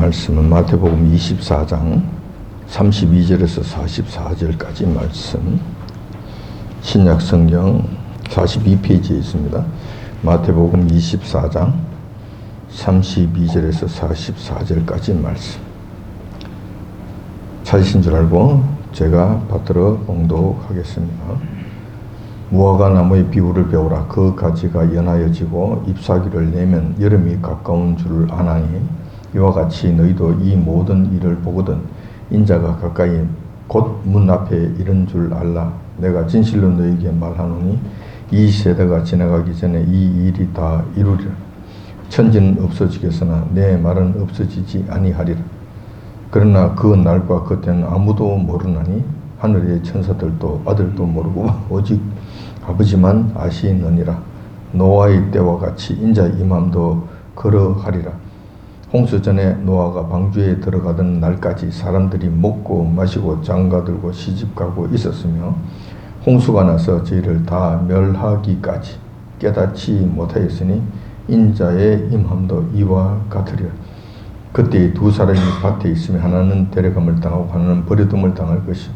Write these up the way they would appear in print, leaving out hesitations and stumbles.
말씀은 마태복음 24장 32절에서 44절까지 말씀, 신약성경 42페이지에 있습니다. 마태복음 24장 32절에서 44절까지 말씀. 찾으신 줄 알고 제가 받들어 봉독하겠습니다. 무화과 나무의 비유를 배우라. 그 가지가 연하여지고 잎사귀를 내면 여름이 가까운 줄을 아나니 이와 같이 너희도 이 모든 일을 보거든 인자가 가까이 곧 문 앞에 이른 줄 알라. 내가 진실로 너희에게 말하노니 이 세대가 지나가기 전에 이 일이 다 이루리라. 천지는 없어지겠으나 내 말은 없어지지 아니하리라. 그러나 그 날과 그 때는 아무도 모르나니 하늘의 천사들도 아들도 모르고 오직 아버지만 아시느니라. 노아의 때와 같이 인자 임함도 그러하리라. 홍수 전에 노아가 방주에 들어가던 날까지 사람들이 먹고 마시고 장가들고 시집가고 있었으며 홍수가 나서 저희를 다 멸하기까지 깨닫지 못하였으니 인자의 임함도 이와 같으리라. 그때 두 사람이 밭에 있으며 하나는 데려감을 당하고 하나는 버려둠을 당할 것이요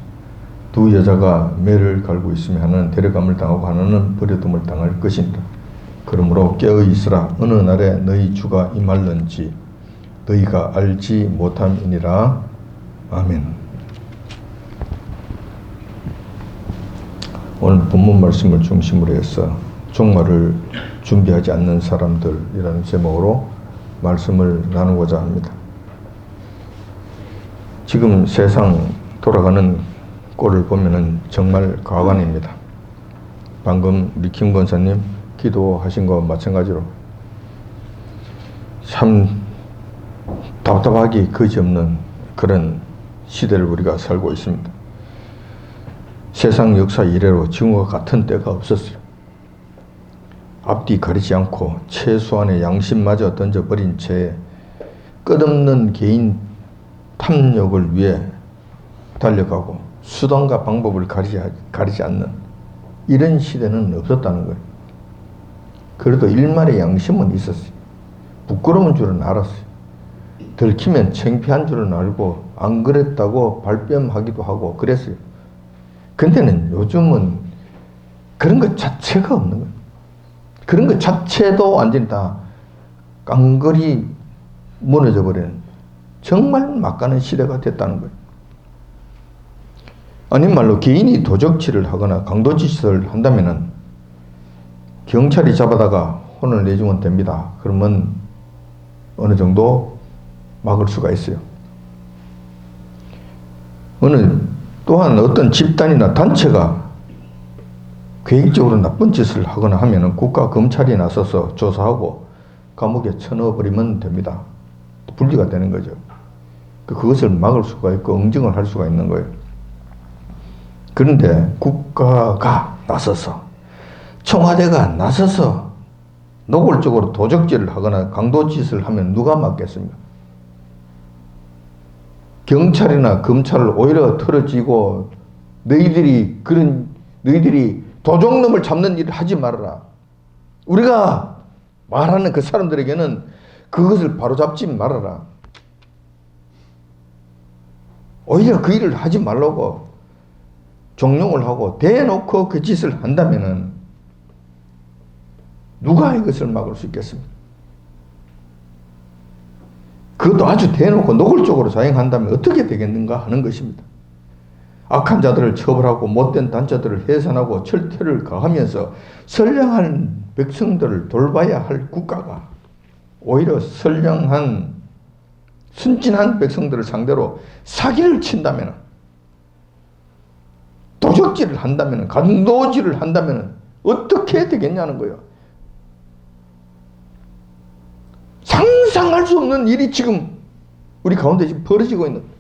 두 여자가 매를 갈고 있으며 하나는 데려감을 당하고 하나는 버려둠을 당할 것이니라. 그러므로 깨어 있으라. 어느 날에 너희 주가 임할는지 너희가 알지 못함이니라. 아멘. 오늘 본문 말씀을 중심으로 해서 종말을 준비하지 않는 사람들이라는 제목으로 말씀을 나누고자 합니다. 지금 세상 돌아가는 꼴을 보면은 정말 가관입니다. 방금 우리 김 권사님 기도하신 거 마찬가지로 참 답답하기 그지없는 그런 시대를 우리가 살고 있습니다. 세상 역사 이래로 지금과 같은 때가 없었어요. 앞뒤 가리지 않고 최소한의 양심마저 던져버린 채 끝없는 개인 탐욕을 위해 달려가고 수단과 방법을 가리지 않는 이런 시대는 없었다는 거예요. 그래도 일말의 양심은 있었어요. 부끄러운 줄은 알았어요. 들키면 창피한 줄은 알고 안 그랬다고 발뺌하기도 하고 그랬어요. 근데는 요즘은 그런 것 자체가 없는 거예요. 그런 것 자체도 완전히 다 깡그리 무너져 버리는 정말 막가는 시대가 됐다는 거예요. 아닌 말로 개인이 도적질을 하거나 강도짓을 한다면은 경찰이 잡아다가 혼을 내주면 됩니다. 그러면 어느 정도 막을 수가 있어요. 또한 어떤 집단이나 단체가 계획적으로 나쁜 짓을 하거나 하면은 국가 검찰이 나서서 조사하고 감옥에 쳐넣어버리면 됩니다. 분리가 되는 거죠. 그것을 막을 수가 있고 응징을 할 수가 있는 거예요. 그런데 국가가 나서서 청와대가 나서서 노골적으로 도적질을 하거나 강도짓을 하면 누가 막겠습니까? 경찰이나 검찰을 오히려 털어쥐고 너희들이 도적놈을 잡는 일을 하지 말아라. 우리가 말하는 그 사람들에게는 그것을 바로잡지 말아라. 오히려 그 일을 하지 말라고 종용을 하고 대놓고 그 짓을 한다면은 누가 이것을 막을 수 있겠습니까? 그것도 아주 대놓고 노골적으로 자행한다면 어떻게 되겠는가 하는 것입니다. 악한 자들을 처벌하고 못된 단체들을 해산하고 철퇴를 가하면서 선량한 백성들을 돌봐야 할 국가가 오히려 선량한 순진한 백성들을 상대로 사기를 친다면, 도적질을 한다면, 강도질을 한다면 어떻게 되겠냐는 거예요. 상상할 수 없는 일이 지금 우리 가운데 지금 벌어지고 있는 거예요.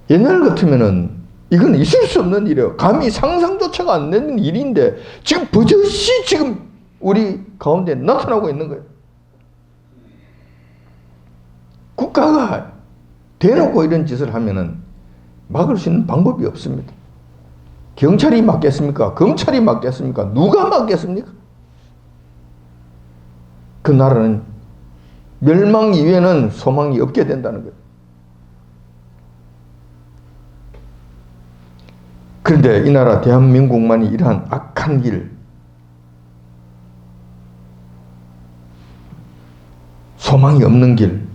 옛날 같으면은 이건 있을 수 없는 일이에요. 감히 상상조차가 안 되는 일인데 지금 버젓이 지금 우리 가운데 나타나고 있는 거예요. 국가가 대놓고 이런 짓을 하면은 막을 수 있는 방법이 없습니다. 경찰이 막겠습니까? 검찰이 막겠습니까? 누가 막겠습니까? 그 나라는 멸망 이외에는 소망이 없게 된다는 거예요. 그런데 이 나라 대한민국만이 이러한 악한 길, 소망이 없는 길,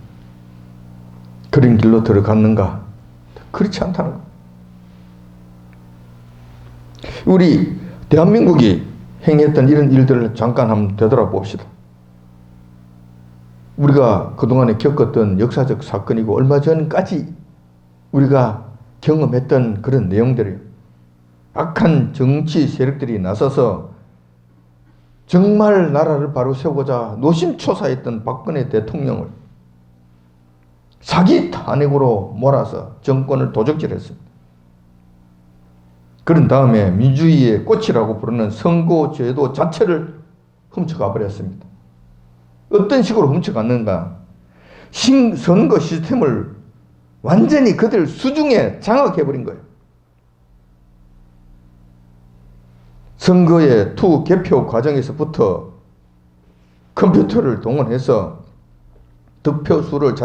그런 길로 들어갔는가? 그렇지 않다는 거예요. 우리 대한민국이 행했던 이런 일들을 잠깐 한번 되돌아봅시다. 우리가 그동안에 겪었던 역사적 사건이고 얼마 전까지 우리가 경험했던 그런 내용들이에요. 악한 정치 세력들이 나서서 정말 나라를 바로 세우고자 노심초사했던 박근혜 대통령을 사기 탄핵으로 몰아서 정권을 도적질했습니다. 그런 다음에 민주주의의 꽃이라고 부르는 선거제도 자체를 훔쳐가 버렸습니다. 어떤 식으로 훔쳐갔는가? 선거 시스템을 완전히 그들 수중에 장악해버린 거예요. 선거의 투 개표 과정에서부터 컴퓨터를 동원해서 득표수를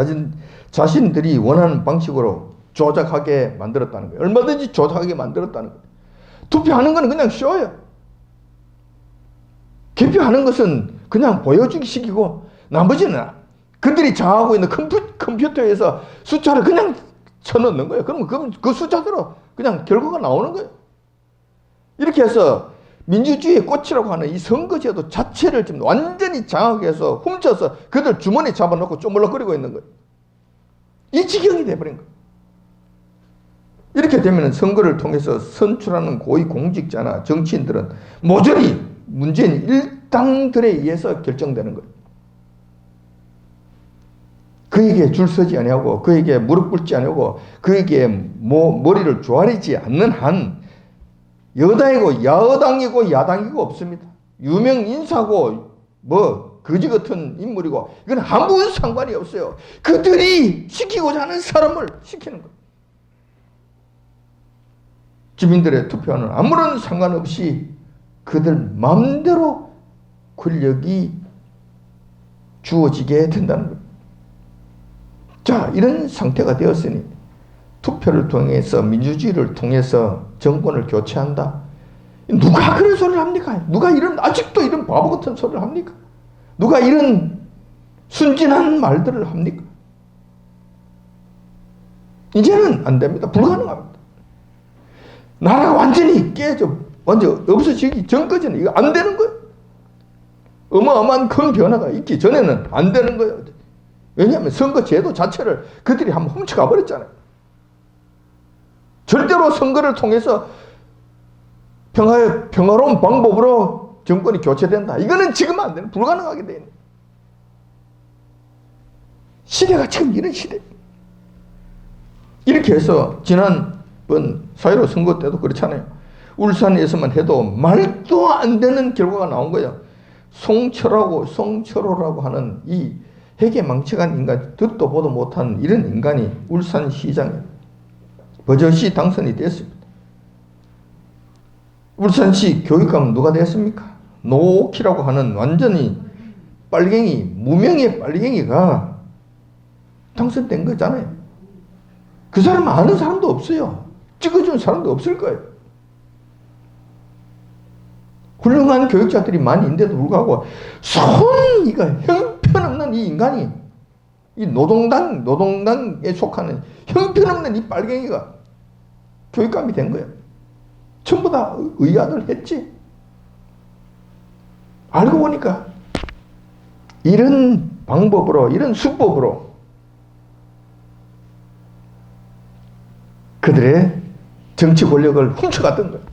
자신들이 원하는 방식으로 조작하게 만들었다는 거예요. 얼마든지 조작하게 만들었다는 거예요. 투표하는 건 그냥 쇼예요. 개표하는 것은 그냥 보여주기 식이고 나머지는 그들이 장하고 있는 컴퓨터에서 숫자를 그냥 쳐넣는 거예요. 그러면 그 숫자대로 그냥 결과가 나오는 거예요. 이렇게 해서 민주주의의 꽃이라고 하는 이 선거제도 자체를 지금 완전히 장악해서 훔쳐서 그들 주머니에 잡아놓고 쪼물럭거리고 있는 거예요. 이 지경이 돼버린 거예요. 이렇게 되면 선거를 통해서 선출하는 고위공직자나 정치인들은 모조리 문재인 일당들에 의해서 결정되는 거예요. 그에게 줄 서지 아니하고 그에게 무릎 꿇지 아니하고 그에게 머리를 조아리지 않는 한 여당이고 여당이고 야당이고 없습니다. 유명 인사고 거지 같은 인물이고 이건 아무 상관이 없어요. 그들이 시키고자 하는 사람을 시키는 거예요. 주민들의 투표는 아무런 상관없이 그들 마음대로 권력이 주어지게 된다는 거예요. 자, 이런 상태가 되었으니 투표를 통해서 민주주의를 통해서 정권을 교체한다. 누가 그런 소리를 합니까? 누가 아직도 이런 바보 같은 소리를 합니까? 누가 이런 순진한 말들을 합니까? 이제는 안 됩니다. 불가능합니다. 나라가 완전히 완전 없어지기 전까지는 이거 안 되는 거예요. 어마어마한 큰 변화가 있기 전에는 안 되는 거예요. 왜냐하면 선거 제도 자체를 그들이 한번 훔쳐가 버렸잖아요. 절대로 선거를 통해서 평화로운 방법으로 정권이 교체된다. 이거는 지금 안 되는, 불가능하게 돼 있는 시대가 지금 이런 시대. 이렇게 해서 지난번 4.15 선거 때도 그렇잖아요. 울산에서만 해도 말도 안 되는 결과가 나온 거예요. 송철호라고 하는 이 회계망측한 인간, 듣도 보도 못한 이런 인간이 울산시장에 버젓이 당선이 됐습니다. 울산시 교육감 누가 됐습니까? 노옥희라고 하는 완전히 빨갱이, 무명의 빨갱이가 당선된 거잖아요. 그 사람 아는 사람도 없어요. 찍어준 사람도 없을 거예요. 훌륭한 교육자들이 많이 있는데도 불구하고 이거 형편없는 이 인간이 이 노동당에 속하는 형편없는 이 빨갱이가 교육감이 된 거예요. 전부 다 의아들 했지. 알고 보니까 이런 방법으로, 이런 수법으로 그들의 정치 권력을 훔쳐갔던 거예요.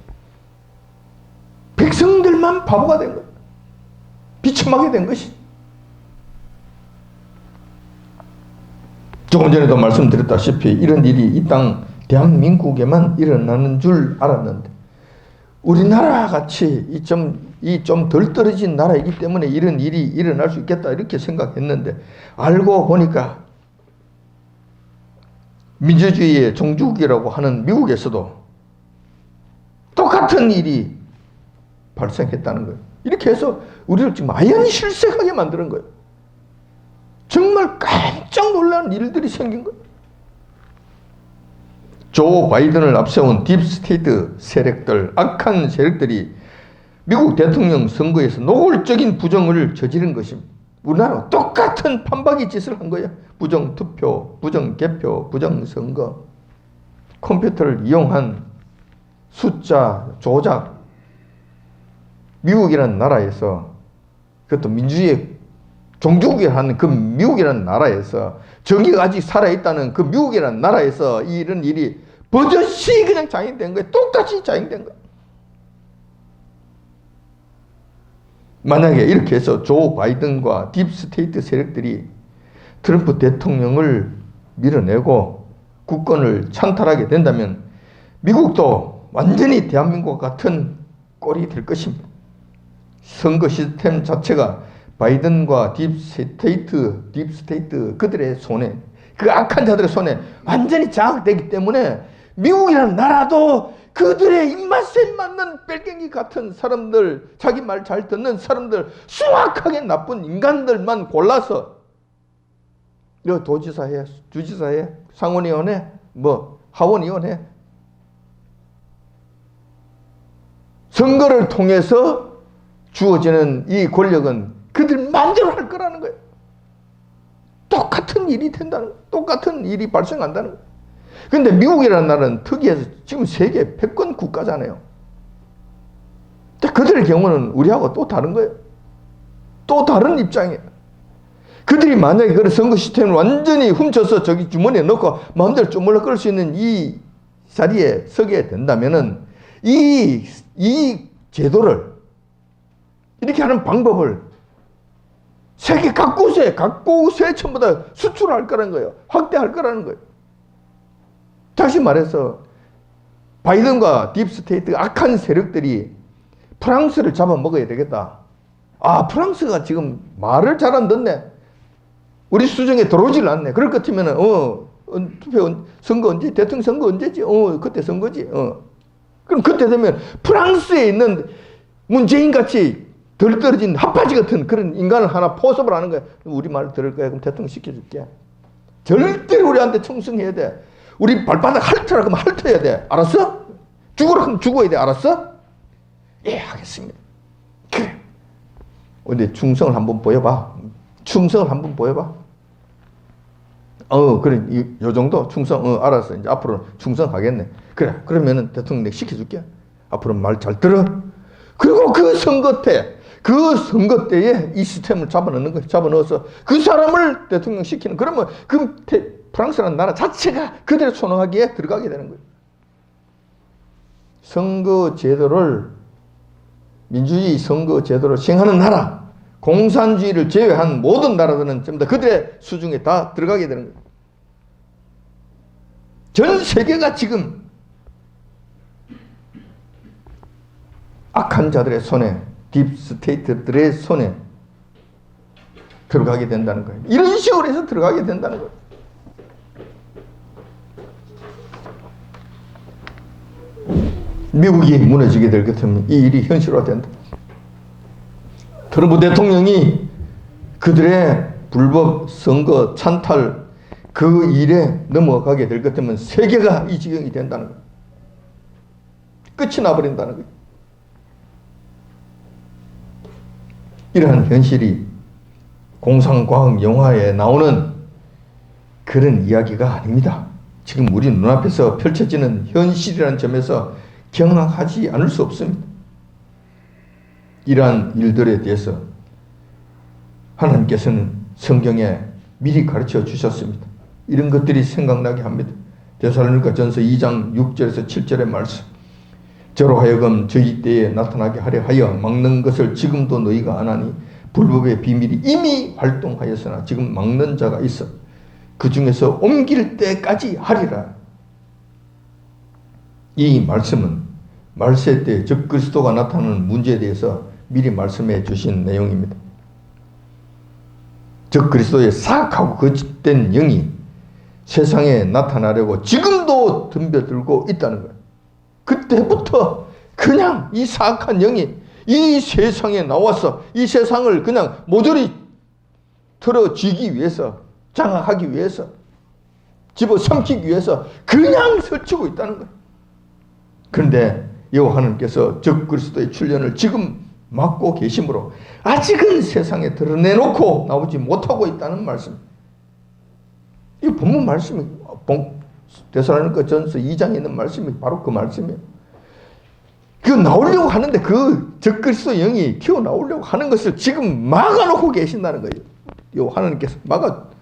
백성들만 바보가 된 거예요. 비참하게 된 것이. 조금 전에도 말씀드렸다시피 이런 일이 이 땅 대한민국에만 일어나는 줄 알았는데 우리나라 같이 이 좀 덜 떨어진 나라이기 때문에 이런 일이 일어날 수 있겠다 이렇게 생각했는데 알고 보니까 민주주의의 종주국이라고 하는 미국에서도 똑같은 일이 발생했다는 거예요. 이렇게 해서 우리를 지금 아연실색하게 만드는 거예요. 정말 깜짝 놀라는 일들이 생긴 거예요. 조 바이든을 앞세운 딥스테이트 세력들, 악한 세력들이 미국 대통령 선거에서 노골적인 부정을 저지른 것입니다. 우리나라 똑같은 판박이 짓을 한 거예요. 부정투표, 부정개표, 부정선거, 컴퓨터를 이용한 숫자 조작. 미국이라는 나라에서, 그것도 민주주의 종주국이라는 그 미국이라는 나라에서, 정의가 아직 살아있다는 그 미국이라는 나라에서 이런 일이 버젓이 그냥 자행된 거예요. 똑같이 자행된 거예요. 만약에 이렇게 해서 조 바이든과 딥스테이트 세력들이 트럼프 대통령을 밀어내고 국권을 찬탈하게 된다면 미국도 완전히 대한민국 같은 꼴이 될 것입니다. 선거 시스템 자체가 바이든과 딥스테이트 그들의 손에, 그 악한 자들의 손에 완전히 장악되기 때문에 미국이라는 나라도 그들의 입맛에 맞는 뺄갱이 같은 사람들, 자기 말 잘 듣는 사람들, 수악하게 나쁜 인간들만 골라서 도지사회, 주지사회, 상원의원회, 하원의원회 선거를 통해서 주어지는 이 권력은 그들 마음대로 할 거라는 거예요. 똑같은 일이 된다는 거예요. 똑같은 일이 발생한다는 거예요. 그런데 미국이라는 나라는 특이해서 지금 세계 패권 국가잖아요. 그들의 경우는 우리하고 또 다른 거예요. 또 다른 입장이에요. 그들이 만약에 그런 선거 시스템을 완전히 훔쳐서 저기 주머니에 넣고 마음대로 쪼물러 끌 수 있는 이 자리에 서게 된다면은 이 제도를, 이렇게 하는 방법을 세계 각 곳에 전부 다 수출할 거라는 거예요. 확대할 거라는 거예요. 다시 말해서 바이든과 딥스테이트 악한 세력들이 프랑스를 잡아먹어야 되겠다. 프랑스가 지금 말을 잘 안 듣네. 우리 수정에 들어오질 않네. 그럴 것 같으면 투표 선거 언제? 대통령 선거 언제지? 그때 선거지. 그럼 그때 되면 프랑스에 있는 문재인 같이 덜 떨어진 핫바지 같은 그런 인간을 하나 포섭을 하는 거야. 우리 말 들을 거야. 그럼 대통령 시켜줄게. 절대로 우리한테 충성해야 돼. 우리 발바닥 핥으라 그러면 핥아야 돼. 알았어? 죽으라 그러면 죽어야 돼. 알았어? 예, 하겠습니다. 그래. 근데 충성을 한번 보여봐. 충성을 한번 보여봐. 그래. 요 정도 충성. 알았어. 이제 앞으로 충성하겠네. 그래. 그러면은 대통령 내가 시켜줄게. 앞으로 말 잘 들어. 그리고 그 선거 때에 이 시스템을 잡아넣는 거예요. 잡아넣어서 그 사람을 대통령 시키는. 그러면 그 프랑스라는 나라 자체가 그대로 선호하기에 들어가게 되는 거예요. 선거 제도를, 민주주의 선거 제도를 시행하는 나라, 공산주의를 제외한 모든 나라들은 전부 다 그들의 수중에 다 들어가게 되는 거예요. 전 세계가 지금 악한 자들의 손에, 딥스테이트들의 손에 들어가게 된다는 거예요. 이런 식으로 해서 들어가게 된다는 거예요. 미국이 무너지게 될 것 같으면 이 일이 현실화된다. 트럼프 대통령이 그들의 불법 선거 찬탈 그 일에 넘어가게 될 것 같으면 세계가 이 지경이 된다는 거예요. 끝이 나버린다는 거예요. 이러한 현실이 공상과학 영화에 나오는 그런 이야기가 아닙니다. 지금 우리 눈앞에서 펼쳐지는 현실이라는 점에서 경악하지 않을 수 없습니다. 이러한 일들에 대해서 하나님께서는 성경에 미리 가르쳐 주셨습니다. 이런 것들이 생각나게 합니다. 데살로니가전서 2장 6절에서 7절의 말씀. 저로 하여금 저희 때에 나타나게 하려 하여 막는 것을 지금도 너희가 안 하니 불법의 비밀이 이미 활동하였으나 지금 막는 자가 있어 그 중에서 옮길 때까지 하리라. 이 말씀은 말세 때 적 그리스도가 나타나는 문제에 대해서 미리 말씀해 주신 내용입니다. 적 그리스도의 사악하고 거짓된 영이 세상에 나타나려고 지금도 덤벼들고 있다는 거예요. 그때부터 그냥 이 사악한 영이 이 세상에 나와서 이 세상을 그냥 모조리 틀어쥐기 위해서, 장악하기 위해서, 집어삼키기 위해서 그냥 설치고 있다는 거예요. 그런데 여호와 하나님께서 적그리스도의 출현을 지금 막고 계심으로 아직은 세상에 드러내놓고 나오지 못하고 있다는 말씀. 이 본문 말씀이 데살로니가 전서 2장에 있는 말씀이 바로 그 말씀이에요. 그 나오려고 하는데 그 적그리스도 영이 튀어나오려고 하는 것을 지금 막아놓고 계신다는 거예요. 요 하나님께서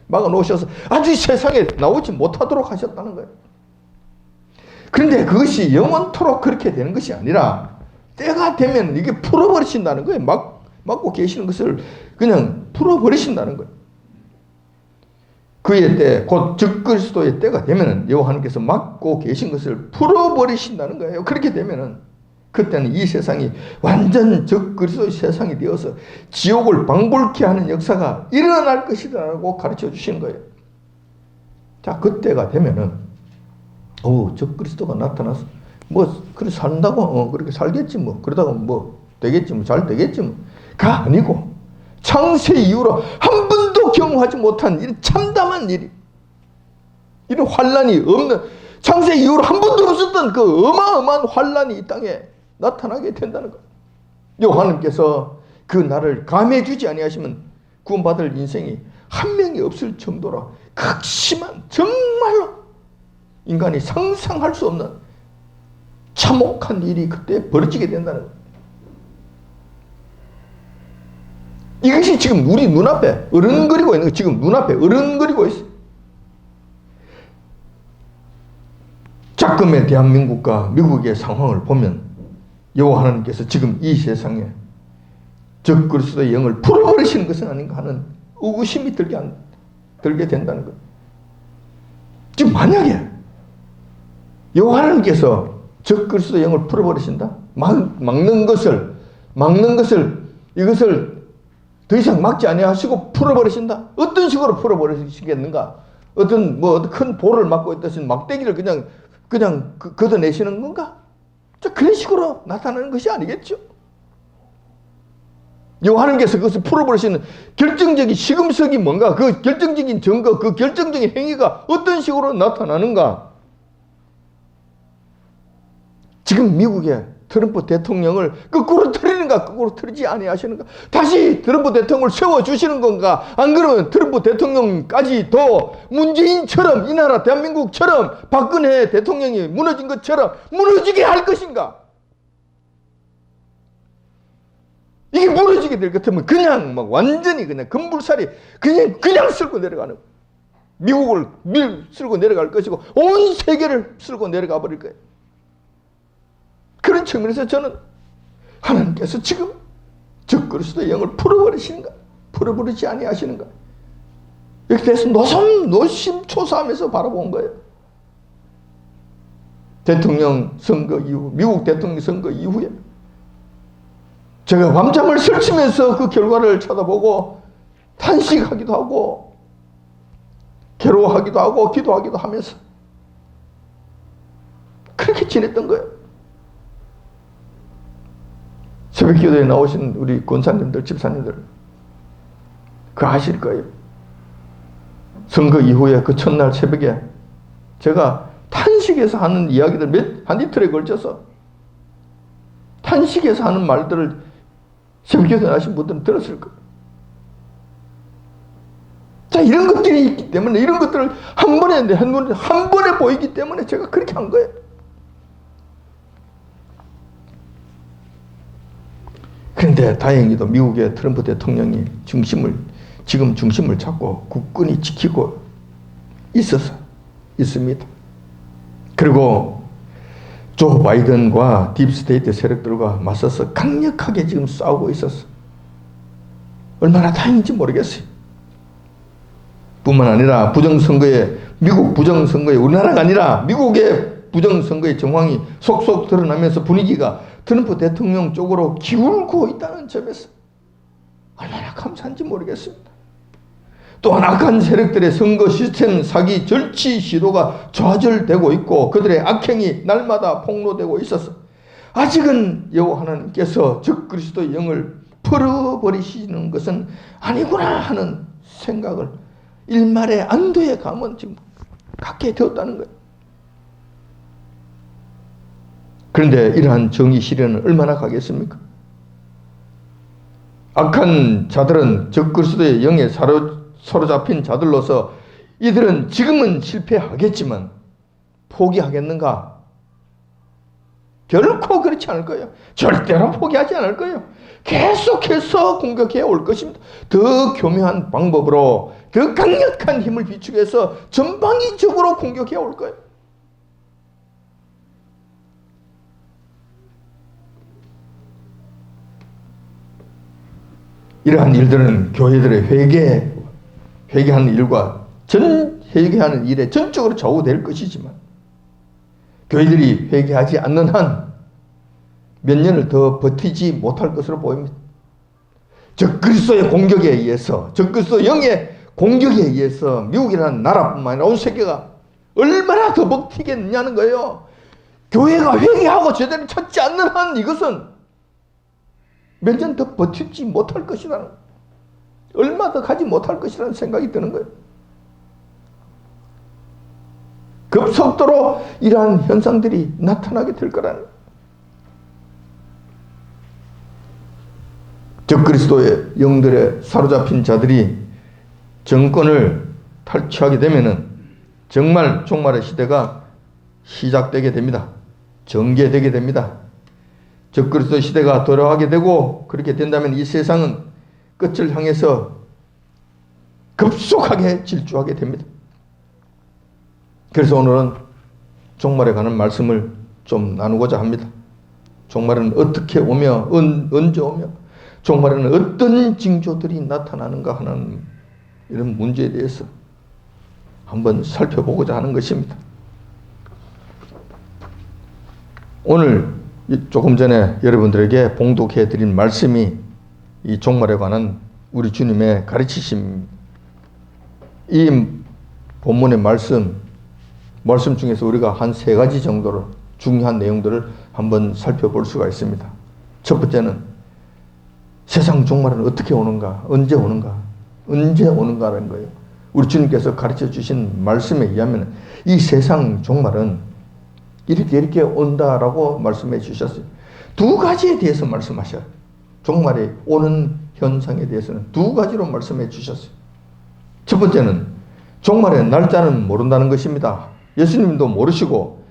막아놓으셔서 아직 세상에 나오지 못하도록 하셨다는 거예요. 그런데 그것이 영원토록 그렇게 되는 것이 아니라 때가 되면 이게 풀어버리신다는 거예요. 막고 계시는 것을 그냥 풀어버리신다는 거예요. 그의 때, 곧 적그리스도의 때가 되면 여호와 하나님께서 막고 계신 것을 풀어버리신다는 거예요. 그렇게 되면은 그때는 이 세상이 완전 적그리스도의 세상이 되어서 지옥을 방불케 하는 역사가 일어날 것이라고 가르쳐 주시는 거예요. 자, 그때가 되면은 적그리스도가 나타나서 그래 산다고 그렇게 살겠지 그러다가 되겠지 잘 되겠지 가 아니고 창세 이후로 한 번도 경험하지 못한 이런 참담한 일이, 이런 환란이 없는, 창세 이후로 한 번도 없었던 그 어마어마한 환란이 이 땅에 나타나게 된다는 것. 여호와 하나님께서 그 날을 감해 주지 아니하시면 구원받을 인생이 한 명이 없을 정도로 극심한, 정말로 인간이 상상할 수 없는 참혹한 일이 그때 벌어지게 된다는 것. 이것이 지금 우리 눈앞에 어른거리고 있는 거, 지금 눈앞에 어른거리고 있어요. 작금의 대한민국과 미국의 상황을 보면 여호와 하나님께서 지금 이 세상에 적그리스도의 영을 풀어버리시는 것은 아닌가 하는 의구심이 들게 된다는 것. 지금 만약에 여호와 하나님께서 적그리스도의 영을 풀어버리신다? 막는 것을 이것을 더 이상 막지 아니하시고 풀어버리신다? 어떤 식으로 풀어버리시겠는가? 어떤 큰 볼을 막고 있듯이 막대기를 그냥 걷어내시는 건가? 그런 식으로 나타나는 것이 아니겠죠? 여호와 하나님께서 그것을 풀어버리시는 결정적인 시금석이 뭔가? 그 결정적인 증거, 그 결정적인 행위가 어떤 식으로 나타나는가? 지금 미국의 트럼프 대통령을 거꾸로 틀리는가, 거꾸로 틀리지 아니하시는가? 다시 트럼프 대통령을 세워주시는 건가? 안 그러면 트럼프 대통령까지도 문재인처럼, 이 나라 대한민국처럼 박근혜 대통령이 무너진 것처럼 무너지게 할 것인가? 이게 무너지게 될 것 같으면 그냥 완전히 그냥 금불살이 그냥 쓸고 내려가는 거예요. 미국을 쓸고 내려갈 것이고 온 세계를 쓸고 내려가 버릴 거예요. 그런 측면에서 저는 하나님께서 지금 적그리스도의 영을 풀어버리시는가? 풀어버리지 아니하시는가? 이렇게 돼서 노심초사하면서 바라본 거예요. 대통령 선거 이후, 미국 대통령 선거 이후에 제가 밤잠을 설치면서 그 결과를 쳐다보고 탄식하기도 하고 괴로워하기도 하고 기도하기도 하면서 그렇게 지냈던 거예요. 새벽 기도에 나오신 우리 권사님들, 집사님들 그거 아실 거예요. 선거 이후에 그 첫날 새벽에 제가 탄식해서 하는 이야기들 한 이틀에 걸쳐서 탄식해서 하는 말들을 새벽 기도에 나오신 분들은 들었을 거예요. 자, 이런 것들이 있기 때문에 이런 것들을 한 번에 보이기 때문에 제가 그렇게 한 거예요. 그런데 다행히도 미국의 트럼프 대통령이 지금 중심을 잡고 굳건히 지키고 있습니다. 그리고 조 바이든과 딥스테이트 세력들과 맞서서 강력하게 지금 싸우고 있었어. 얼마나 다행인지 모르겠어요. 뿐만 아니라 미국 부정선거에 우리나라가 아니라 미국의 부정선거의 정황이 속속 드러나면서 분위기가 트럼프 대통령 쪽으로 기울고 있다는 점에서 얼마나 감사한지 모르겠습니다. 또한 악한 세력들의 선거 시스템 사기 절취 시도가 좌절되고 있고 그들의 악행이 날마다 폭로되고 있어서 아직은 여호와 하나님께서 적그리스도의 영을 풀어버리시는 것은 아니구나 하는 생각을 일말의 안도의 감은 지금 갖게 되었다는 거예요. 그런데 이러한 정의 실현은 얼마나 가겠습니까? 악한 자들은 적그리스도의 영에 사로잡힌 자들로서 이들은 지금은 실패하겠지만 포기하겠는가? 결코 그렇지 않을 거예요. 절대로 포기하지 않을 거예요. 계속해서 공격해 올 것입니다. 더 교묘한 방법으로 더 강력한 힘을 비축해서 전방위적으로 공격해 올 거예요. 이러한 일들은 교회들의 회개하는 일과 회개하는 일에 전적으로 좌우될 것이지만 교회들이 회개하지 않는 한 몇 년을 더 버티지 못할 것으로 보입니다. 적그리스도의 공격에 의해서, 적그리스도 영의 공격에 의해서 미국이라는 나라뿐만 아니라 온 세계가 얼마나 더 버티겠느냐는 거예요. 교회가 회개하고 제대로 찾지 않는 한 이것은 몇 년 더 버티지 못할 것이라는, 얼마 더 가지 못할 것이라는 생각이 드는 거예요. 급속도로 이러한 현상들이 나타나게 될 거라는 거예요. 적그리스도의 영들에 사로잡힌 자들이 정권을 탈취하게 되면은 정말 종말의 시대가 시작되게 됩니다. 전개되게 됩니다. 적그리스도 시대가 돌아가게 되고 그렇게 된다면 이 세상은 끝을 향해서 급속하게 질주하게 됩니다. 그래서 오늘은 종말에 관한 말씀을 좀 나누고자 합니다. 종말은 어떻게 오며 언제 오며 종말에는 어떤 징조들이 나타나는가 하는 이런 문제에 대해서 한번 살펴보고자 하는 것입니다. 오늘 조금 전에 여러분들에게 봉독해 드린 말씀이 이 종말에 관한 우리 주님의 가르치심, 이 본문의 말씀 중에서 우리가 한 3가지 정도를 중요한 내용들을 한번 살펴볼 수가 있습니다. 첫 번째는 세상 종말은 어떻게 오는가, 언제 오는가라는 거예요. 우리 주님께서 가르쳐 주신 말씀에 의하면 이 세상 종말은 이렇게 온다라고 말씀해 주셨어요. 2가지에 대해서 말씀하셔요. 종말이 오는 현상에 대해서는 2가지로 말씀해 주셨어요. 첫 번째는 종말의 날짜는 모른다는 것입니다. 예수님도 모르시고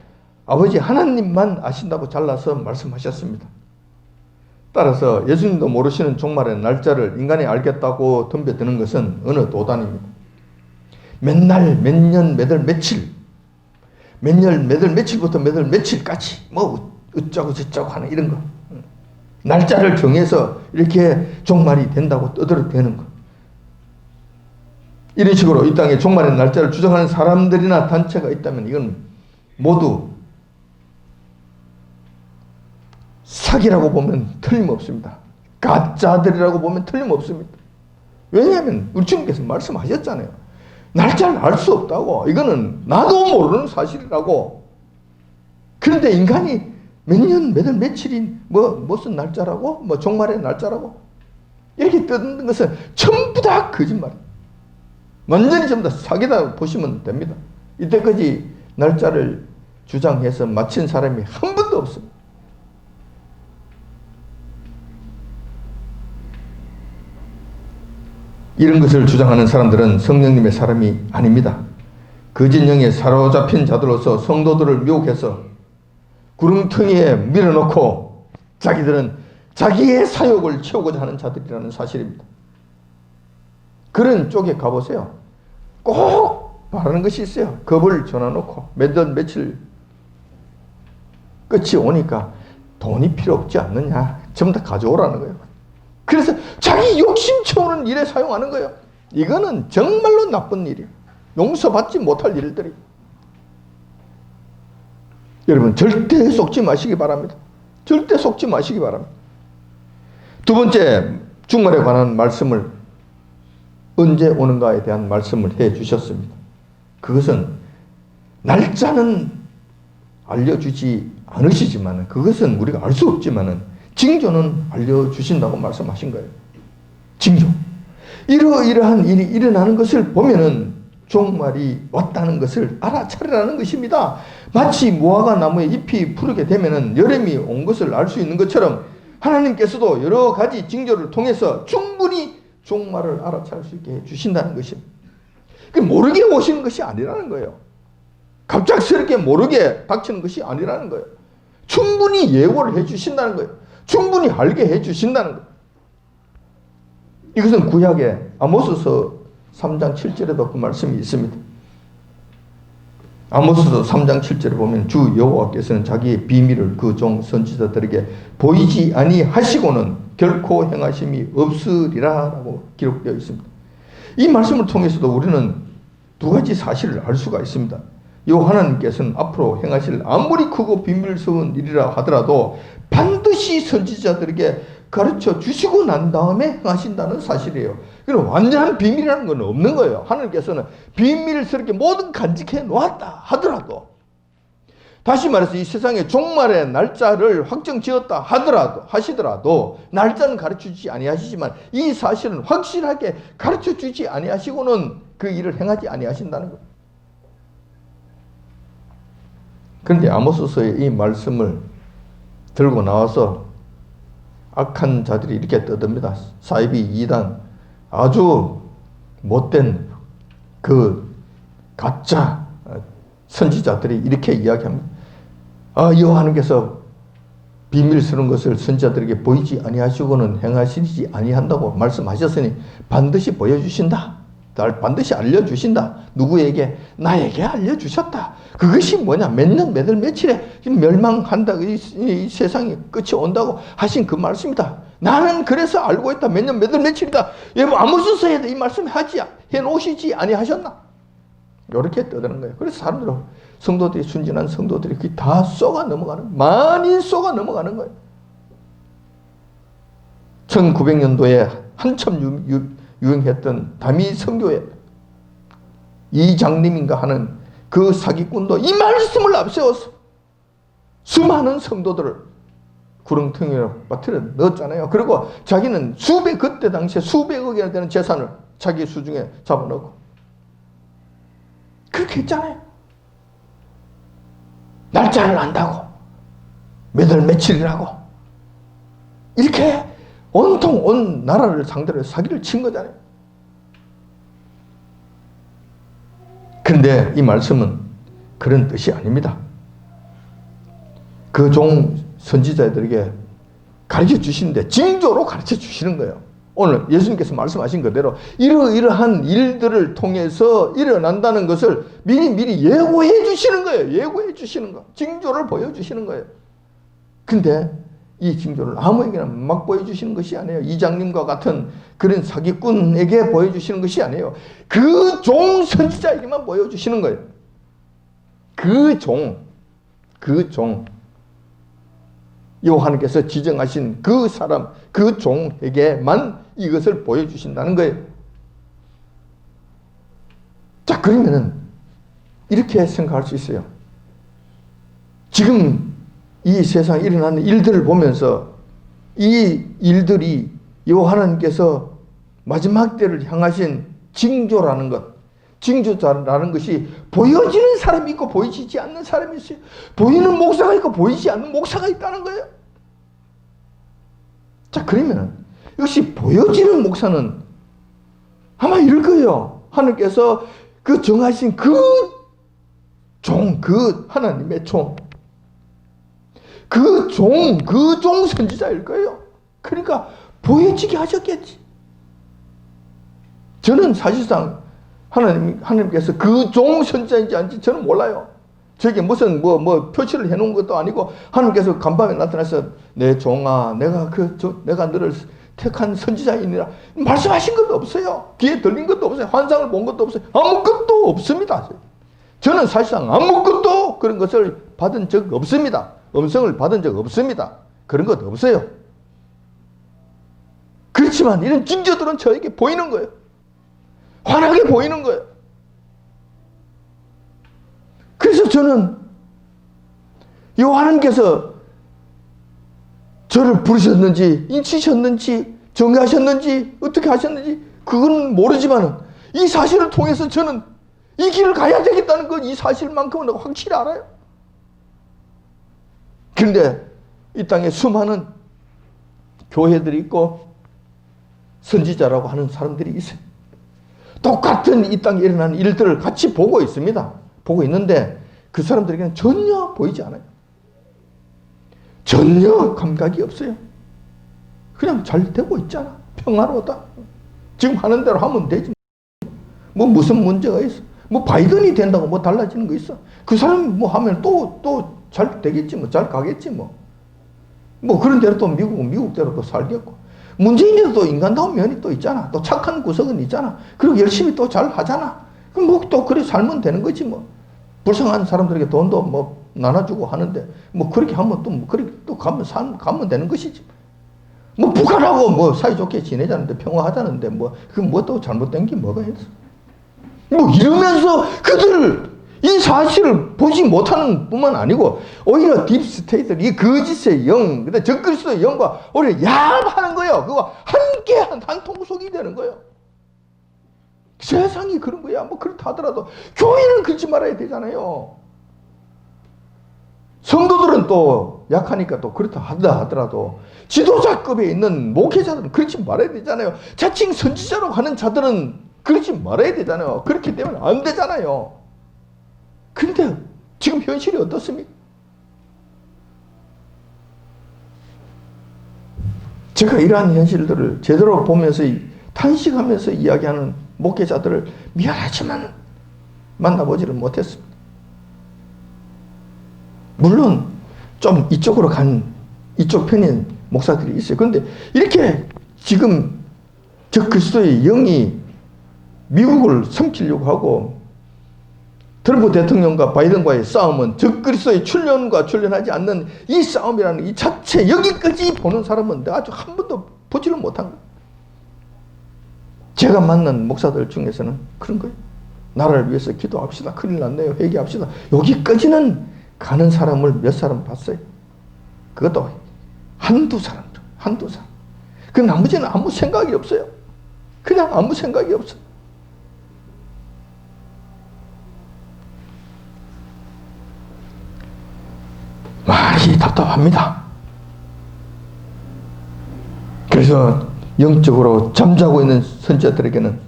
아버지 하나님만 아신다고 잘라서 말씀하셨습니다. 따라서 예수님도 모르시는 종말의 날짜를 인간이 알겠다고 덤벼드는 것은 어느 도단입니다. 맨날 몇 년 몇 월 며칠, 몇 년 몇 월 며칠부터 몇 월 며칠까지 뭐 어쩌고 저쩌고 하는 이런 거, 날짜를 정해서 이렇게 종말이 된다고 떠들어대는 거, 이런 식으로 이 땅에 종말의 날짜를 주장하는 사람들이나 단체가 있다면 이건 모두 사기라고 보면 틀림없습니다. 가짜들이라고 보면 틀림없습니다. 왜냐하면 우리 주님께서 말씀하셨잖아요. 날짜를 알 수 없다고. 이거는 나도 모르는 사실이라고. 그런데 인간이 몇 년, 몇 월, 며칠인 무슨 날짜라고? 종말의 날짜라고? 이렇게 떠드는 것은 전부 다 거짓말이에요. 완전히 전부 다 사기다 보시면 됩니다. 이때까지 날짜를 주장해서 마친 사람이 한 번도 없습니다. 이런 것을 주장하는 사람들은 성령님의 사람이 아닙니다. 거짓 영에 사로잡힌 자들로서 성도들을 미혹해서 구렁텅이에 밀어넣고 자기들은 자기의 사욕을 채우고자 하는 자들이라는 사실입니다. 그런 쪽에 가보세요. 꼭 말하는 것이 있어요. 겁을 전화놓고 몇 월 며칠 끝이 오니까 돈이 필요 없지 않느냐. 전부 다 가져오라는 거예요. 그래서 자기 욕심 채우는 일에 사용하는 거예요. 이거는 정말로 나쁜 일이에요. 용서받지 못할 일들이. 여러분 절대 속지 마시기 바랍니다. 절대 속지 마시기 바랍니다. 2번째, 종말에 관한 말씀을 언제 오는가에 대한 말씀을 해 주셨습니다. 그것은 날짜는 알려주지 않으시지만, 그것은 우리가 알 수 없지만 징조는 알려주신다고 말씀하신 거예요. 징조. 이러이러한 일이 일어나는 것을 보면은 종말이 왔다는 것을 알아차리라는 것입니다. 마치 무화과 나무의 잎이 푸르게 되면은 여름이 온 것을 알 수 있는 것처럼 하나님께서도 여러 가지 징조를 통해서 충분히 종말을 알아차릴 수 있게 해주신다는 것입니다. 모르게 오시는 것이 아니라는 거예요. 갑작스럽게 모르게 닥치는 것이 아니라는 거예요. 충분히 예고를 해주신다는 거예요. 충분히 알게 해주신다는 거예요. 이것은 구약의 아모스서 3장 7절에도 그 말씀이 있습니다. 아모스서 3장 7절에 보면 주 여호와께서는 자기의 비밀을 그 종 선지자들에게 보이지 아니하시고는 결코 행하심이 없으리라 라고 기록되어 있습니다. 이 말씀을 통해서도 우리는 두 가지 사실을 알 수가 있습니다. 요 하나님께서는 앞으로 행하실 아무리 크고 비밀스러운 일이라 하더라도 반드시 선지자들에게 가르쳐 주시고 난 다음에 행하신다는 사실이에요. 그럼 완전한 비밀이라는 건 없는 거예요. 하나님께서는 비밀스럽게 모든 간직해 놓았다 하더라도, 다시 말해서 이 세상의 종말의 날짜를 확정 지었다 하시더라도 날짜는 가르쳐 주지 아니하시지만 이 사실은 확실하게 가르쳐 주지 아니하시고는 그 일을 행하지 아니하신다는 거예요. 그런데 아모스서의 이 말씀을 들고 나와서 악한 자들이 이렇게 떠듭니다. 사이비 2단, 아주 못된 그 가짜 선지자들이 이렇게 이야기합니다. 여호와께서 비밀스러운 것을 선지자들에게 보이지 아니하시고는 행하시지 아니한다고 말씀하셨으니 반드시 보여주신다. 날 반드시 알려주신다. 누구에게? 나에게 알려주셨다. 그것이 뭐냐? 몇 년, 몇 월, 며칠에 멸망한다. 이 세상이 끝이 온다고 하신 그 말씀이다. 나는 그래서 알고 있다. 몇 년, 몇 월, 며칠이다. 여러분, 아모스서에도 이 말씀 해놓으시지 아니하셨나? 이렇게 떠드는 거예요. 그래서 사람들은, 성도들이, 순진한 성도들이 그게 다 쏘가 넘어가는, 많이 쏘가 넘어가는 거예요. 1900년도에 한참 유행했던 다미 선교회 이장님인가 하는 그 사기꾼도 이 말씀을 앞세워서 수많은 성도들을 구렁텅이로 빠뜨려 넣었잖아요. 그리고 자기는 그때 당시에 수백억이나 되는 재산을 자기 수중에 잡아넣고 그렇게 했잖아요. 날짜를 안다고 몇 월 며칠이라고 이렇게 온통 온 나라를 상대로 사기를 친 거잖아요. 그런데 이 말씀은 그런 뜻이 아닙니다. 그 종 선지자들에게 가르쳐 주시는데 징조로 가르쳐 주시는 거예요. 오늘 예수님께서 말씀하신 그대로 이러이러한 일들을 통해서 일어난다는 것을 미리 예고해 주시는 거예요. 예고해 주시는 거. 징조를 보여주시는 거예요. 근데 이 징조를 아무에게나 막 보여주시는 것이 아니에요. 이장님과 같은 그런 사기꾼에게 보여주시는 것이 아니에요. 그 종 선지자에게만 보여주시는 거예요. 그 종. 여호와께서 지정하신 그 사람, 그 종에게만 이것을 보여주신다는 거예요. 자, 그러면은 이렇게 생각할 수 있어요. 지금 이 세상에 일어나는 일들을 보면서 이 일들이 여호와께서 마지막 때를 향하신 징조라는 것, 징조라는 것이 보여지는 사람이 있고 보이지 않는 사람이 있어요. 보이는 목사가 있고 보이지 않는 목사가 있다는 거예요. 자, 그러면 역시 보여지는 목사는 아마 이럴 거예요. 하나님께서 그 정하신 그 하나님의 종, 그 종 선지자일 거예요. 그러니까 보여지게 하셨겠지. 저는 사실상 하나님께서 그 종 선지자인지 아닌지 저는 몰라요. 저게 무슨 표시를 해놓은 것도 아니고 하나님께서 간밤에 나타나서 내 종아, 내가 너를 택한 선지자이니라 말씀하신 것도 없어요. 귀에 들린 것도 없어요. 환상을 본 것도 없어요. 아무것도 없습니다. 저는 사실상 아무것도 그런 것을 받은 적 없습니다. 음성을 받은 적 없습니다. 그런 것 없어요. 그렇지만 이런 징조들은 저에게 보이는 거예요. 환하게 보이는 거예요. 그래서 저는 이 하나님께서 저를 부르셨는지, 인치셨는지, 정하셨는지, 어떻게 하셨는지, 그건 모르지만, 이 사실을 통해서 저는 이 길을 가야 되겠다는 것, 이 사실만큼은 내가 확실히 알아요. 그런데 이 땅에 수많은 교회들이 있고, 선지자라고 하는 사람들이 있어요. 똑같은 이 땅에 일어나는 일들을 같이 보고 있습니다. 보고 있는데, 그 사람들에게는 전혀 보이지 않아요. 전혀 감각이 없어요. 그냥 잘 되고 있잖아. 평화로우다. 지금 하는 대로 하면 되지. 뭐 무슨 문제가 있어. 뭐 바이든이 된다고 뭐 달라지는 거 있어. 그 사람이 뭐 하면 또 잘 되겠지 뭐. 잘 가겠지 뭐. 뭐 그런 대로 또 미국은 미국대로 또 살겠고. 문재인도 또 인간다운 면이 또 있잖아. 또 착한 구석은 있잖아. 그리고 열심히 또 잘 하잖아. 그럼 뭐 또 그래 살면 되는 거지 뭐. 불쌍한 사람들에게 돈도 뭐 나눠주고 하는데 뭐 그렇게 하면 또 뭐 그렇게 또 가면 되는 것이지. 뭐 북한하고 뭐 사이좋게 지내자는데 평화하자는데 뭐 그 뭐 또 잘못된 게 뭐가 있어. 뭐 이러면서 그들을 이 사실을 보지 못하는 뿐만 아니고 오히려 딥스테이트 이 거짓의 영, 근데 적그리스도의 영과 오히려 야합하는 거예요. 그거 함께 한 통속이 되는 거예요. 세상이 그런 거야. 뭐 그렇다 하더라도 교회는 그러지 말아야 되잖아요. 성도들은 또 약하니까 또 그렇다 하더라도 지도자급에 있는 목회자들은 그러지 말아야 되잖아요. 자칭 선지자라고 하는 자들은 그러지 말아야 되잖아요. 그렇게 되면 안 되잖아요. 근데 지금 현실이 어떻습니까? 제가 이러한 현실들을 제대로 보면서 탄식하면서 이야기하는 목회자들을 미안하지만 만나보지를 못했습니다. 물론 좀 이쪽으로 간 이쪽 편인 목사들이 있어요. 그런데 이렇게 지금 적그리스도의 영이 미국을 삼키려고 하고 트럼프 대통령과 바이든과의 싸움은 적그리스도의 출현과 출현하지 않는 이 싸움이라는 이 자체 여기까지 보는 사람은 내가 아주 한 번도 보지를 못한 거예요. 제가 만난 목사들 중에서는 그런 거예요. 나라를 위해서 기도합시다. 큰일 났네요. 회개합시다. 여기까지는 가는 사람을 몇 사람 봤어요. 그것도 한두 사람. 그 나머지는 아무 생각이 없어요. 그냥 아무 생각이 없어요. 많이 답답합니다. 그래서 영적으로 잠자고 있는 선지자들에게는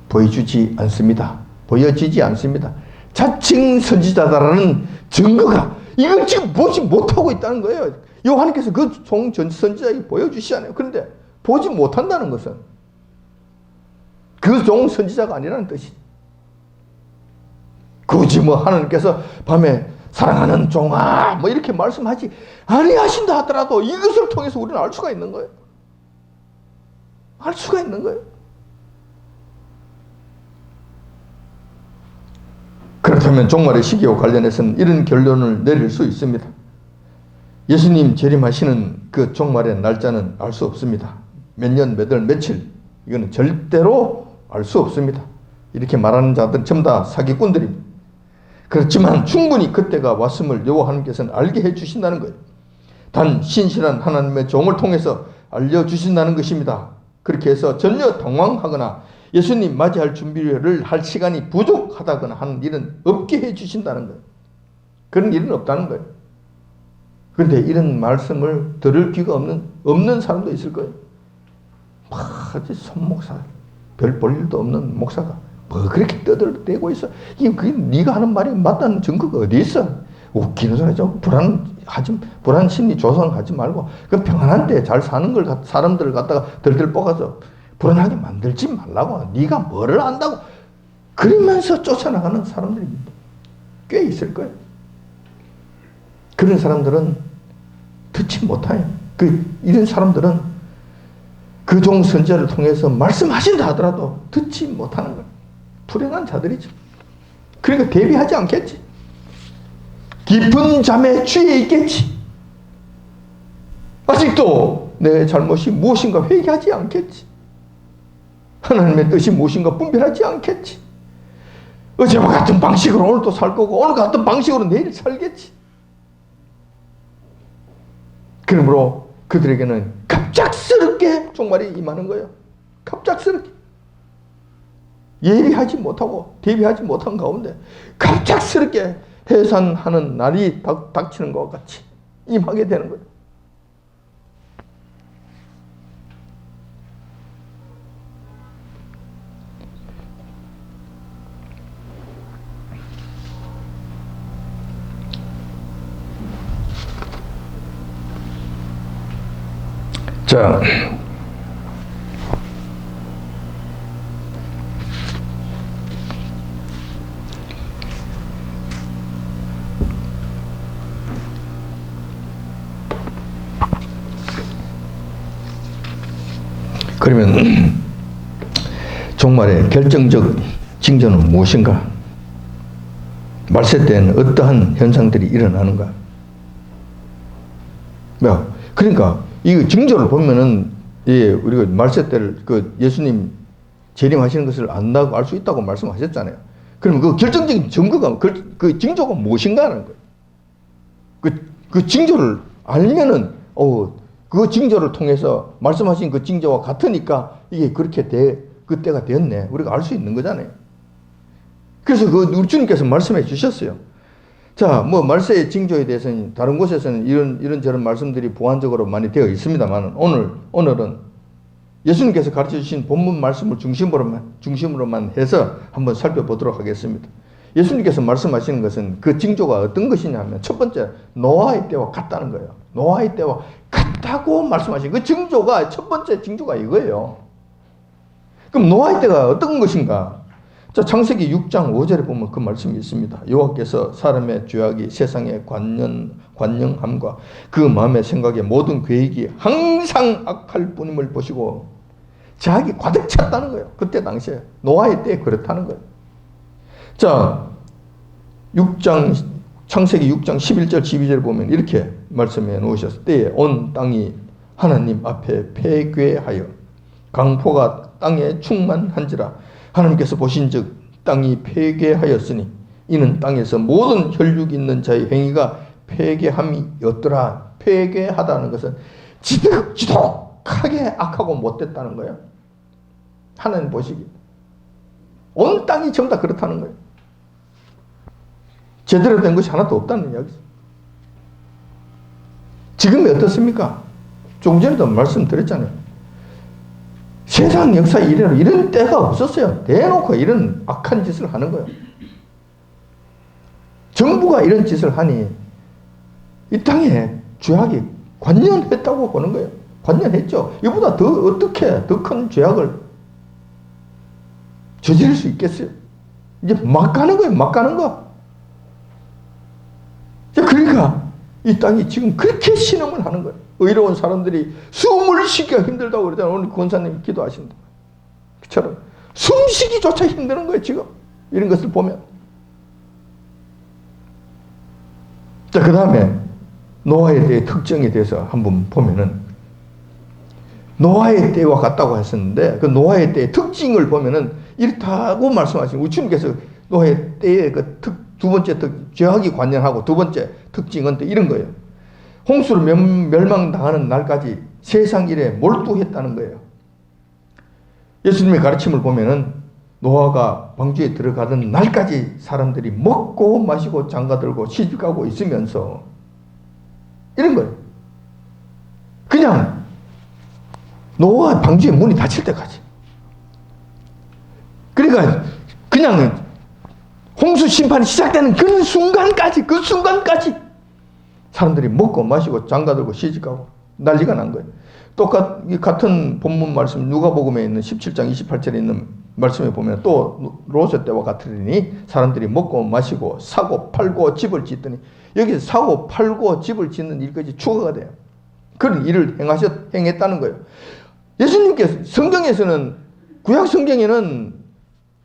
보여지지 않습니다. 자칭 선지자다라는 증거가 이걸 지금 보지 못하고 있다는 거예요. 요한께서 그 종 선지자에게 보여주시잖아요. 그런데 보지 못한다는 것은 그 종 선지자가 아니라는 뜻이죠. 굳이 뭐 하나님께서 밤에 사랑하는 종아 뭐 이렇게 말씀하지 아니하신다 하더라도 이것을 통해서 우리는 알 수가 있는 거예요. 알 수가 있는 거예요. 그렇다면 종말의 시기와 관련해서는 이런 결론을 내릴 수 있습니다. 예수님 재림하시는 그 종말의 날짜는 알 수 없습니다. 몇 년, 몇 월, 며칠 이거는 절대로 알 수 없습니다. 이렇게 말하는 자들은 전부 다 사기꾼들입니다. 그렇지만 충분히 그때가 왔음을 여호와 하나님께서는 알게 해주신다는 거예요. 단 신실한 하나님의 종을 통해서 알려주신다는 것입니다. 그렇게 해서 전혀 당황하거나 예수님 맞이할 준비를 할 시간이 부족하다거나 하는 일은 없게 해주신다는 거예요. 그런 일은 없다는 거예요. 그런데 이런 말씀을 들을 귀가 없는 사람도 있을 거예요. 손목사, 별 볼 일도 없는 목사가 뭐 그렇게 떠들대고 있어. 그게 네가 하는 말이 맞다는 증거가 어디 있어? 웃기는 소리 좀 불안 심리 조성하지 말고 그 평안한 때 잘 사는 걸 사람들을 갖다가 들들 뽑아서 불안하게 만들지 말라고. 네가 뭐를 안다고. 그러면서 쫓아나가는 사람들이 꽤 있을 거예요. 그런 사람들은 듣지 못해요. 이런 사람들은 그 종 선지자를 통해서 말씀하신다 하더라도 듣지 못하는 거예요. 불행한 자들이죠. 그러니까 대비하지 않겠지. 깊은 잠에 취해 있겠지. 아직도 내 잘못이 무엇인가 회개하지 않겠지. 하나님의 뜻이 무엇인가 분별하지 않겠지. 어제와 같은 방식으로 오늘도 살 거고 오늘 같은 방식으로 내일 살겠지. 그러므로 그들에게는 갑작스럽게 종말이 임하는 거예요. 갑작스럽게. 예비하지 못하고 대비하지 못한 가운데 갑작스럽게 해산하는 날이 닥치는 것 같이 임하게 되는 거예요. 자, 그러면 종말의 결정적 징조는 무엇인가? 말세 때는 어떠한 현상들이 일어나는가? 그러니까 이 징조를 보면은 우리가 말세 때를 예수님 재림하시는 것을 안다고 알 수 있다고 말씀하셨잖아요. 그러면 그 결정적인 증거가 그 징조가 무엇인가 하는 거예요. 그 징조를 알면은 그 징조를 통해서 말씀하신 그 징조와 같으니까 이게 그렇게 그때가 되었네. 우리가 알 수 있는 거잖아요. 그래서 우리 주님께서 말씀해 주셨어요. 자, 말세의 징조에 대해서는 다른 곳에서는 이런저런 말씀들이 보완적으로 많이 되어 있습니다만 오늘은 예수님께서 가르쳐 주신 본문 말씀을 중심으로만 해서 한번 살펴보도록 하겠습니다. 예수님께서 말씀하시는 것은 그 징조가 어떤 것이냐면 첫 번째, 노아의 때와 같다는 거예요. 노아의 때와 같다고 말씀하신 그 징조가, 첫 번째 징조가 이거예요. 그럼 노아의 때가 어떤 것인가? 자, 창세기 6장 5절에 보면 그 말씀이 있습니다. 여호와께서 사람의 죄악이 세상에 관영함과 그 마음의 생각의 모든 계획이 항상 악할 뿐임을 보시고 죄악이 가득 찼다는 거예요. 그때 당시에 노아의 때에 그렇다는 거예요. 자, 창세기 6장 11절 12절 보면 이렇게 말씀해 놓으셨을 때에 온 땅이 하나님 앞에 폐괴하여 강포가 땅에 충만한지라 하나님께서 보신즉 땅이 폐괴하였으니 이는 땅에서 모든 혈육 있는 자의 행위가 폐괴함이었더라. 폐괴하다는 것은 지독하게 악하고 못됐다는 거예요. 하나님 보시기 온 땅이 전부 다 그렇다는 거예요. 제대로 된 것이 하나도 없다는 이야기죠. 지금이 어떻습니까? 조금 전에도 말씀드렸잖아요. 세상 역사 이래로 이런 때가 없었어요. 대놓고 이런 악한 짓을 하는 거예요. 정부가 이런 짓을 하니 이 땅에 죄악이 관연했다고 보는 거예요. 관연했죠. 이보다 어떻게 더 큰 죄악을 저지를 수 있겠어요? 이제 막 가는 거예요. 막 가는 거. 그러니까 이 땅이 지금 그렇게 신음을 하는 거예요. 의로운 사람들이 숨을 쉬기가 힘들다고 그러잖아요. 오늘 권사님이 기도하신다. 그처럼 숨쉬기조차 힘드는 거예요. 지금 이런 것을 보면. 자, 그 다음에 노아의 때의 특징에 대해서 한번 보면은 노아의 때와 같다고 했었는데 그 노아의 때의 특징을 보면은 이렇다고 말씀하시는 우리 주님께서 노아의 때의 두 번째 죄악이 관련하고 두 번째 특징은 또 이런 거예요. 홍수로 멸망당하는 날까지 세상 일에 몰두했다는 거예요. 예수님의 가르침을 보면은 노아가 방주에 들어가던 날까지 사람들이 먹고 마시고 장가들고 시집가고 있으면서 이런 거예요. 그냥 노아 방주의 문이 닫힐 때까지. 그러니까 그냥 홍수 심판이 시작되는 그 순간까지 사람들이 먹고 마시고 장가들고 시집가고 난리가 난 거예요. 같은 본문 말씀 누가복음에 있는 17장 28절에 있는 말씀에 보면 또 롯의 때와 같으니 사람들이 먹고 마시고 사고 팔고 집을 짓더니 여기서 사고 팔고 집을 짓는 일까지 추가가 돼요. 그런 일을 행했다는 거예요. 예수님께서 성경에서는 구약 성경에는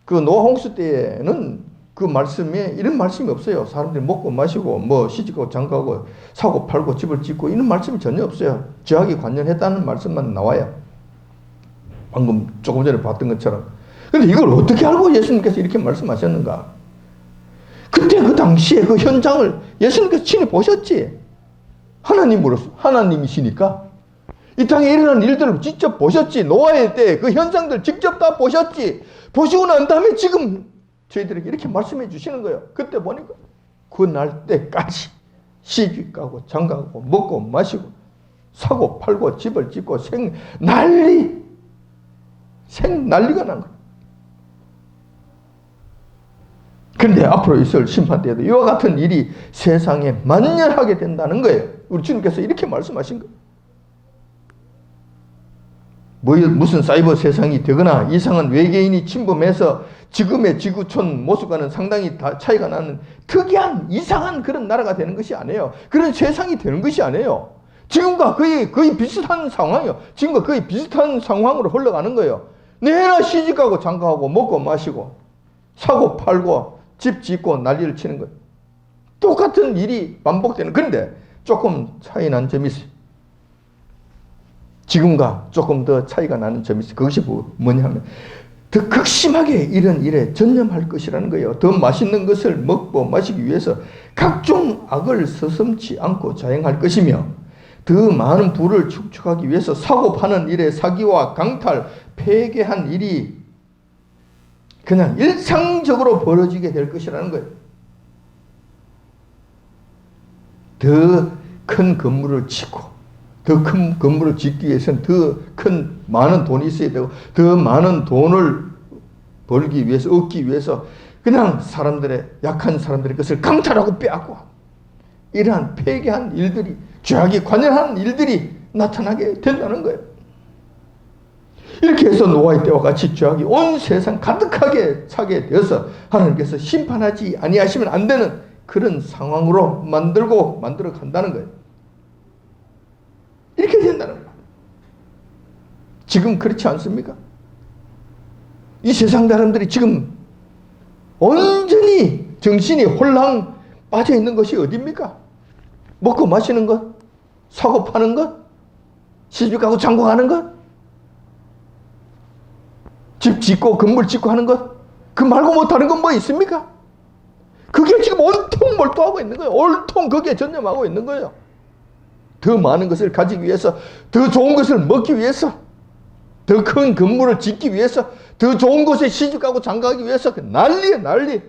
그 노아 홍수 때에는 그 말씀에 이런 말씀이 없어요. 사람들이 먹고 마시고 시집가고 장가가고 사고 팔고 집을 짓고 이런 말씀이 전혀 없어요. 죄악이 관련했다는 말씀만 나와요. 방금 조금 전에 봤던 것처럼. 근데 이걸 어떻게 알고 예수님께서 이렇게 말씀하셨는가? 그때 그 당시에 그 현장을 예수님께서 친히 보셨지. 하나님으로서, 하나님이시니까 이 땅에 일어난 일들을 직접 보셨지. 노아의 때 그 현상들 직접 다 보셨지. 보시고 난 다음에 지금 저희들에게 이렇게 말씀해 주시는 거예요. 그때 보니까 그 날 때까지 시집 가고 장가가고 먹고 마시고 사고 팔고 집을 짓고 난리가 난 거예요. 그런데 앞으로 있을 심판 때에도 이와 같은 일이 세상에 만연하게 된다는 거예요. 우리 주님께서 이렇게 말씀하신 거예요. 무슨 사이버 세상이 되거나 이상한 외계인이 침범해서 지금의 지구촌 모습과는 상당히 차이가 나는 특이한 이상한 그런 나라가 되는 것이 아니에요. 그런 세상이 되는 것이 아니에요. 지금과 거의 비슷한 상황이에요. 지금과 거의 비슷한 상황으로 흘러가는 거예요. 내나 시집가고 장가가고 먹고 마시고 사고 팔고 집 짓고 난리를 치는 거예요. 똑같은 일이 반복되는. 그런데 조금 차이 난 점이 있어요. 지금과 조금 더 차이가 나는 점이 있어요. 그것이 뭐냐면 더 극심하게 이런 일에 전념할 것이라는 거예요. 더 맛있는 것을 먹고 마시기 위해서 각종 악을 서슴지 않고 자행할 것이며 더 많은 부를 축적하기 위해서 사고 파는 일에 사기와 강탈, 폐괴한 일이 그냥 일상적으로 벌어지게 될 것이라는 거예요. 더 큰 건물을 짓고 더 큰 건물을 짓기 위해서는 더 큰 많은 돈이 있어야 되고 더 많은 돈을 벌기 위해서 얻기 위해서 그냥 약한 사람들의 것을 강탈하고 빼앗고 이러한 폐괴한 일들이 죄악이 관연한 일들이 나타나게 된다는 거예요. 이렇게 해서 노아의 때와 같이 죄악이 온 세상 가득하게 차게 되어서 하나님께서 심판하지 아니하시면 안 되는 그런 상황으로 만들어 간다는 거예요. 이렇게 된다는 거예요. 지금 그렇지 않습니까? 이 세상 사람들이 지금 온전히 정신이 홀랑 빠져 있는 것이 어디입니까? 먹고 마시는 것, 사고 파는 것, 시집 가고 장가 가는 것, 집 짓고 건물 짓고 하는 것, 그 말고 못하는 건 뭐 있습니까? 그게 지금 온통 몰두하고 있는 거예요. 온통 거기에 전념하고 있는 거예요. 더 많은 것을 가지기 위해서, 더 좋은 것을 먹기 위해서, 더 큰 건물을 짓기 위해서, 더 좋은 곳에 시집가고 장가가기 위해서 난리야 난리.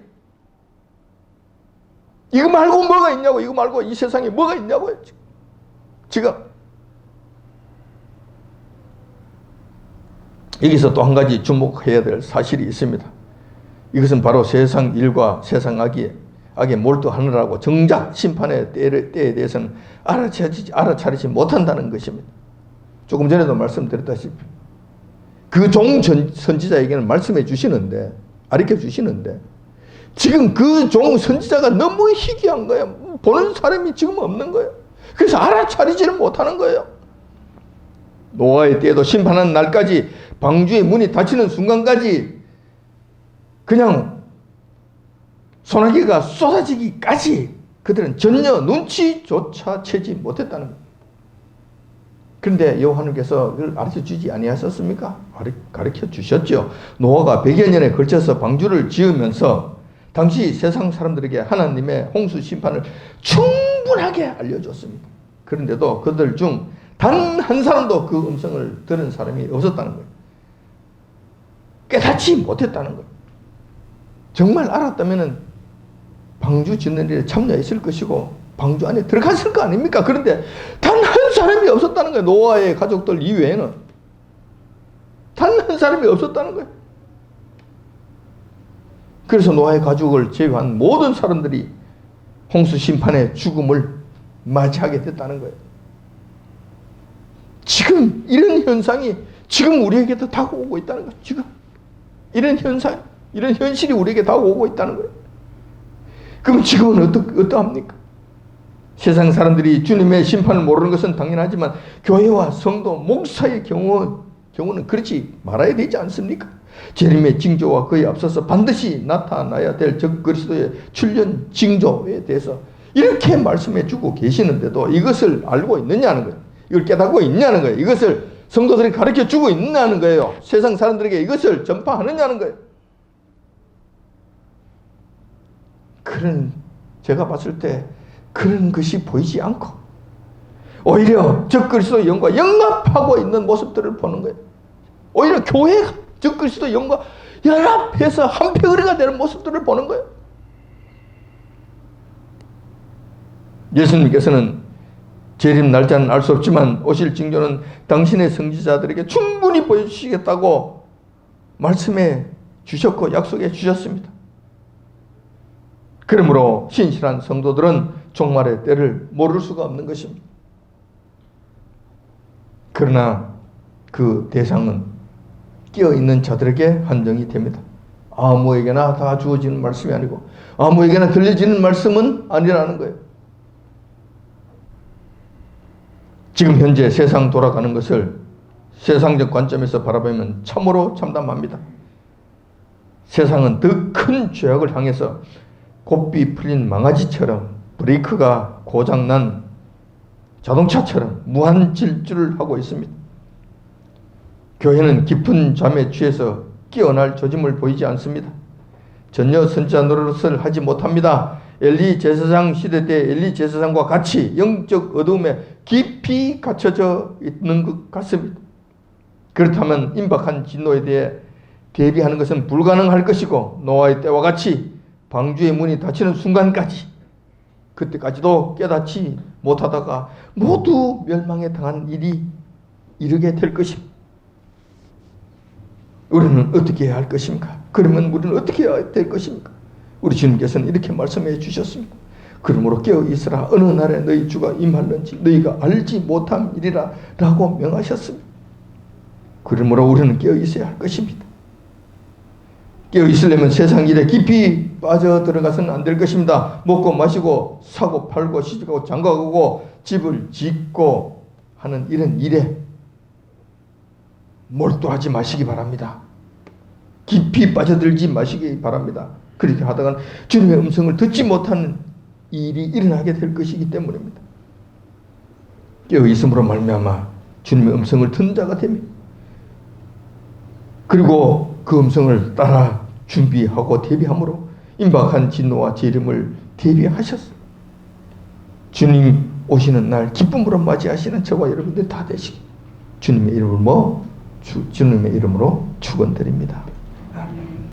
이거 말고 뭐가 있냐고. 이거 말고 이 세상에 뭐가 있냐고요. 지금 여기서 또 한 가지 주목해야 될 사실이 있습니다. 이것은 바로 세상 일과 세상 악에 몰두하느라고 정작 심판의 때에 대해서는 알아차리지 못한다는 것입니다. 조금 전에도 말씀드렸다시피 그 종 선지자에게는 말씀해 주시는데, 가르쳐 주시는데 지금 그 종 선지자가 너무 희귀한 거예요. 보는 사람이 지금 없는 거예요. 그래서 알아차리지를 못하는 거예요. 노아의 때에도 심판하는 날까지 방주의 문이 닫히는 순간까지 그냥 소나기가 쏟아지기까지 그들은 전혀 눈치조차 채지 못했다는 거예요. 그런데 여호와님께서 이걸 가르쳐 주지 아니하셨습니까? 가르쳐 주셨죠. 노아가 100여 년에 걸쳐서 방주를 지으면서 당시 세상 사람들에게 하나님의 홍수 심판을 충분하게 알려줬습니다. 그런데도 그들 중 단 한 사람도 그 음성을 들은 사람이 없었다는 거예요. 깨닫지 못했다는 거예요. 정말 알았다면 방주 짓는 일에 참여했을 것이고 방주 안에 들어갔을 거 아닙니까? 그런데 단 한 사람이 없었다는 거예요. 노아의 가족들 이외에는 단 한 사람이 없었다는 거예요. 그래서 노아의 가족을 제외한 모든 사람들이 홍수 심판의 죽음을 맞이하게 됐다는 거예요. 지금 이런 현상이 지금 우리에게도 다가오고 있다는 거예요. 지금 이런 현상, 이런 현실이 우리에게 다가오고 있다는 거예요. 그럼 지금은 어떠합니까? 세상 사람들이 주님의 심판을 모르는 것은 당연하지만 교회와 성도, 목사의 경우는 그렇지 말아야 되지 않습니까? 재림의 징조와 그에 앞서서 반드시 나타나야 될 적그리스도의 출현 징조에 대해서 이렇게 말씀해 주고 계시는데도 이것을 알고 있느냐는 거예요. 이걸 깨닫고 있냐는 거예요. 이것을 성도들이 가르쳐 주고 있느냐는 거예요. 세상 사람들에게 이것을 전파하느냐는 거예요. 제가 봤을 때 그런 것이 보이지 않고 오히려 적그리스도 영과 연합하고 있는 모습들을 보는 거예요. 오히려 교회가 적그리스도 영과 연합해서 한패거리가 되는 모습들을 보는 거예요. 예수님께서는 재림 날짜는 알 수 없지만 오실 징조는 당신의 성지자들에게 충분히 보여주시겠다고 말씀해 주셨고 약속해 주셨습니다. 그러므로 신실한 성도들은 종말의 때를 모를 수가 없는 것입니다. 그러나 그 대상은 깨어있는 자들에게 한정이 됩니다. 아무에게나 다 주어지는 말씀이 아니고 아무에게나 들려지는 말씀은 아니라는 거예요. 지금 현재 세상 돌아가는 것을 세상적 관점에서 바라보면 참으로 참담합니다. 세상은 더 큰 죄악을 향해서 고삐 풀린 망아지처럼 브레이크가 고장난 자동차처럼 무한 질주를 하고 있습니다. 교회는 깊은 잠에 취해서 깨어날 조짐을 보이지 않습니다. 전혀 선지자 노릇을 하지 못합니다. 엘리 제사장 시대 때 엘리 제사장과 같이 영적 어두움에 깊이 갇혀져 있는 것 같습니다. 그렇다면 임박한 진노에 대해 대비하는 것은 불가능할 것이고 노아의 때와 같이 방주의 문이 닫히는 순간까지 그때까지도 깨닫지 못하다가 모두 멸망에 당한 일이 이르게 될 것입니다. 우리는 어떻게 해야 할 것입니까? 그러면 우리는 어떻게 해야 될 것입니까? 우리 주님께서는 이렇게 말씀해 주셨습니다. 그러므로 깨어 있으라. 어느 날에 너희 주가 임할는지 너희가 알지 못함이리라 라고 명하셨습니다. 그러므로 우리는 깨어 있어야 할 것입니다. 깨어 있으려면 세상 일에 깊이 빠져들어가서는 안 될 것입니다. 먹고 마시고 사고 팔고 시집가고 장가가고 집을 짓고 하는 이런 일에 몰두하지 마시기 바랍니다. 깊이 빠져들지 마시기 바랍니다. 그렇게 하다가 주님의 음성을 듣지 못하는 일이 일어나게 될 것이기 때문입니다. 깨어있음으로 말미암아 주님의 음성을 듣는 자가 됩니다. 그리고 그 음성을 따라 준비하고 대비함으로 임박한 진노와 재림을 대비하셨어요. 주님 오시는 날 기쁨으로 맞이하시는 저와 여러분들 다 되시기 주님의 이름으로 축원드립니다.